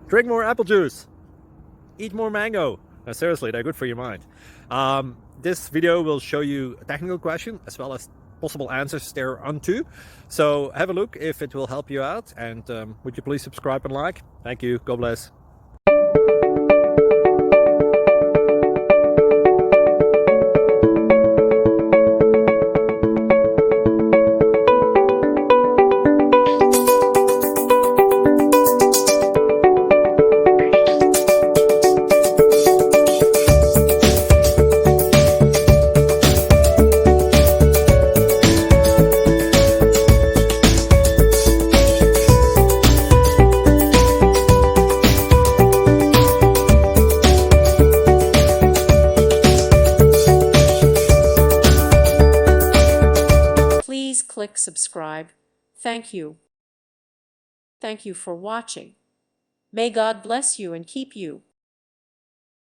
Drink more apple juice. Eat more mango. No, seriously, they're good for your mind. This video will show you a technical question as well as possible answers thereunto. So have a look if it will help you out, and would you please subscribe and like? Thank you. God bless. Please click subscribe. Thank you. Thank you for watching. May God bless you and keep you.